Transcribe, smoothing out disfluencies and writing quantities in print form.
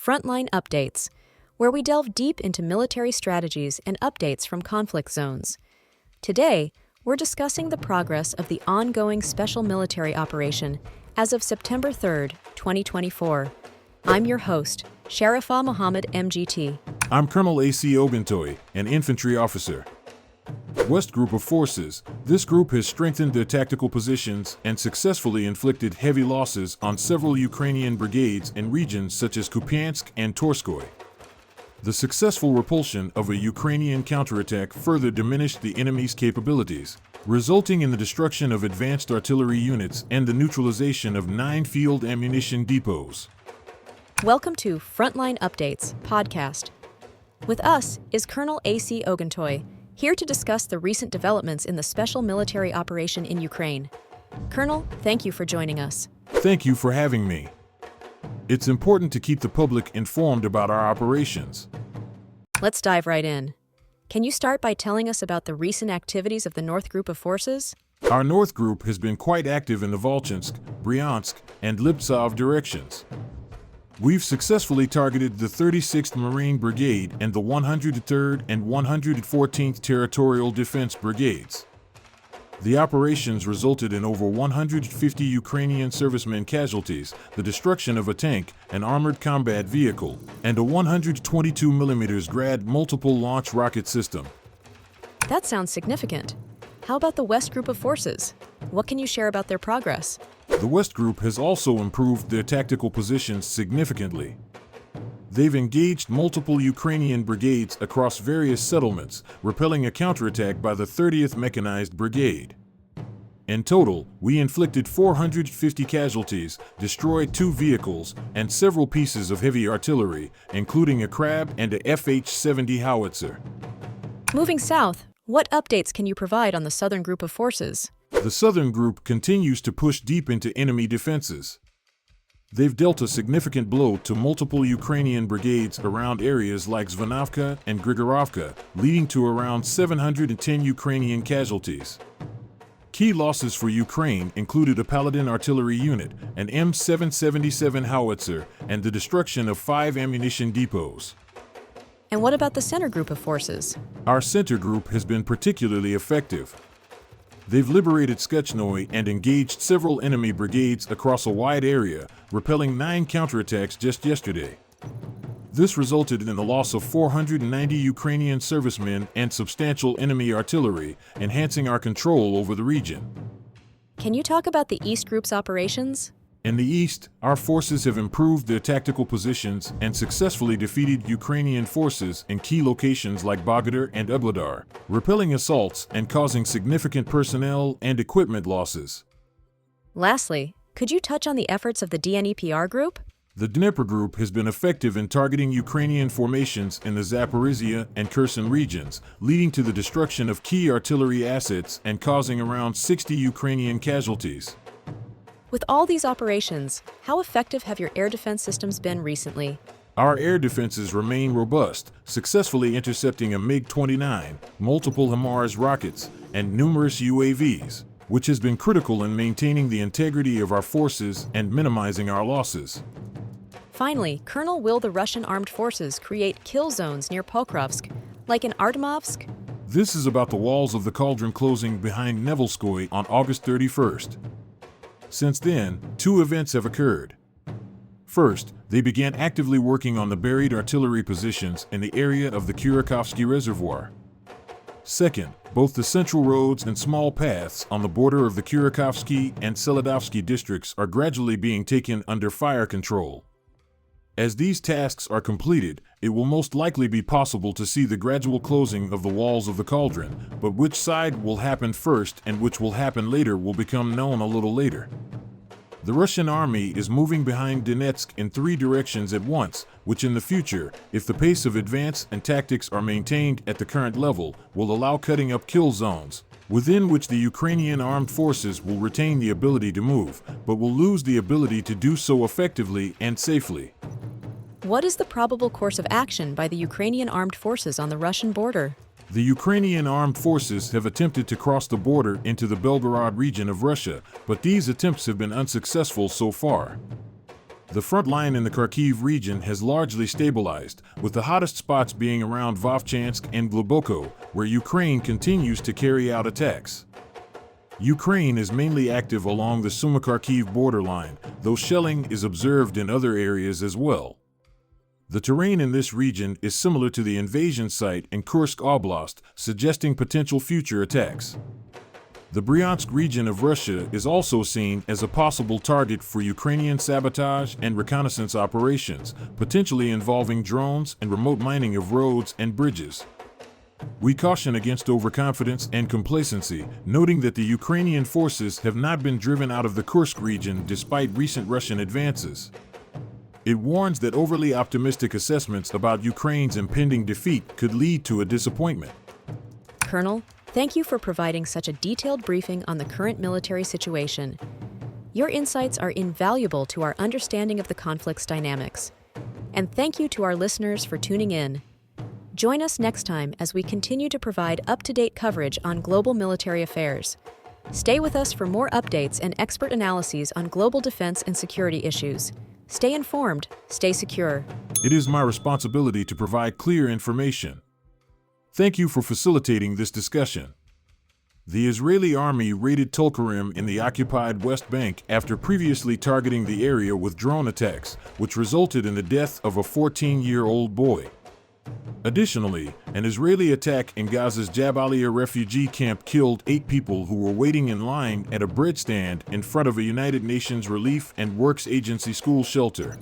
Frontline Updates, where we delve deep into military strategies and updates from conflict zones. Today, we're discussing the progress of the ongoing special military operation as of September 3rd, 2024. I'm your host, Sharifa Mohammed MGT. I'm Colonel AUC Oguntoye, an infantry officer. West Group of Forces. This group has strengthened their tactical positions and successfully inflicted heavy losses on several Ukrainian brigades in regions such as Kupiansk and Torskoy. The successful repulsion of a Ukrainian counterattack further diminished the enemy's capabilities, resulting in the destruction of advanced artillery units and the neutralization of 9 field ammunition depots. Welcome to Frontline Updates podcast. With us is Colonel AUC Oguntoye, here to discuss the recent developments in the special military operation in Ukraine. Colonel, thank you for joining us. Thank you for having me. It's important to keep the public informed about our operations. Let's dive right in. Can you start by telling us about the recent activities of the North Group of Forces? Our North Group has been quite active in the Volchansk, Bryansk, and Liptsov directions. We've successfully targeted the 36th Marine Brigade and the 103rd and 114th Territorial Defense Brigades. The operations resulted in over 150 Ukrainian servicemen casualties, the destruction of a tank, an armored combat vehicle, and a 122mm Grad multiple launch rocket system. That sounds significant. How about the West Group of Forces? What can you share about their progress? The West Group has also improved their tactical positions significantly. They've engaged multiple Ukrainian brigades across various settlements, repelling a counterattack by the 30th Mechanized Brigade. In total, we inflicted 450 casualties, destroyed 2 vehicles, and several pieces of heavy artillery, including a Crab and a FH-70 howitzer. Moving south, what updates can you provide on the Southern Group of Forces? The Southern Group continues to push deep into enemy defenses. They've dealt a significant blow to multiple Ukrainian brigades around areas like Zvanovka and Grigorovka, leading to around 710 Ukrainian casualties. Key losses for Ukraine included a Paladin artillery unit, an M777 howitzer, and the destruction of 5 ammunition depots. And what about the Center Group of Forces? Our Center Group has been particularly effective. They've liberated Skechnoy and engaged several enemy brigades across a wide area, repelling 9 counterattacks just yesterday. This resulted in the loss of 490 Ukrainian servicemen and substantial enemy artillery, enhancing our control over the region. Can you talk about the East Group's operations? In the east, our forces have improved their tactical positions and successfully defeated Ukrainian forces in key locations like Bogodar and Ugledar, repelling assaults and causing significant personnel and equipment losses. Lastly, could you touch on the efforts of the DNEPR Group? The Dnepr Group has been effective in targeting Ukrainian formations in the Zaporizhia and Kherson regions, leading to the destruction of key artillery assets and causing around 60 Ukrainian casualties. With all these operations, how effective have your air defense systems been recently? Our air defenses remain robust, successfully intercepting a MiG-29, multiple HIMARS rockets, and numerous UAVs, which has been critical in maintaining the integrity of our forces and minimizing our losses. Finally, Colonel, will the Russian armed forces create kill zones near Pokrovsk, like in Artemovsk? This is about the walls of the cauldron closing behind Nevelskoye on August 31st. Since then, 2 events have occurred. First, they began actively working on the buried artillery positions in the area of the Kurakovsky Reservoir. Second, both the central roads and small paths on the border of the Kurakovsky and Seladovsky districts are gradually being taken under fire control. As these tasks are completed, it will most likely be possible to see the gradual closing of the walls of the cauldron, but which side will happen first and which will happen later will become known a little later. The Russian army is moving behind Donetsk in 3 directions at once, which in the future, if the pace of advance and tactics are maintained at the current level, will allow cutting up kill zones, within which the Ukrainian armed forces will retain the ability to move, but will lose the ability to do so effectively and safely. What is the probable course of action by the Ukrainian armed forces on the Russian border? The Ukrainian armed forces have attempted to cross the border into the Belgorod region of Russia, but these attempts have been unsuccessful so far. The front line in the Kharkiv region has largely stabilized, with the hottest spots being around Vovchansk and Globoko, where Ukraine continues to carry out attacks. Ukraine is mainly active along the Sumy-Kharkiv borderline, though shelling is observed in other areas as well. The terrain in this region is similar to the invasion site in Kursk Oblast, suggesting potential future attacks. The Bryansk region of Russia is also seen as a possible target for Ukrainian sabotage and reconnaissance operations, potentially involving drones and remote mining of roads and bridges. We caution against overconfidence and complacency, noting that the Ukrainian forces have not been driven out of the Kursk region despite recent Russian advances. It warns that overly optimistic assessments about Ukraine's impending defeat could lead to a disappointment. Colonel, thank you for providing such a detailed briefing on the current military situation. Your insights are invaluable to our understanding of the conflict's dynamics. And thank you to our listeners for tuning in. Join us next time as we continue to provide up-to-date coverage on global military affairs. Stay with us for more updates and expert analyses on global defense and security issues. Stay informed, stay secure. It is my responsibility to provide clear information. Thank you for facilitating this discussion. The Israeli army raided Tulkarim in the occupied West Bank after previously targeting the area with drone attacks, which resulted in the death of a 14-year-old boy. Additionally, an Israeli attack in Gaza's Jabalia refugee camp killed 8 people who were waiting in line at a bread stand in front of a United Nations Relief and Works Agency school shelter.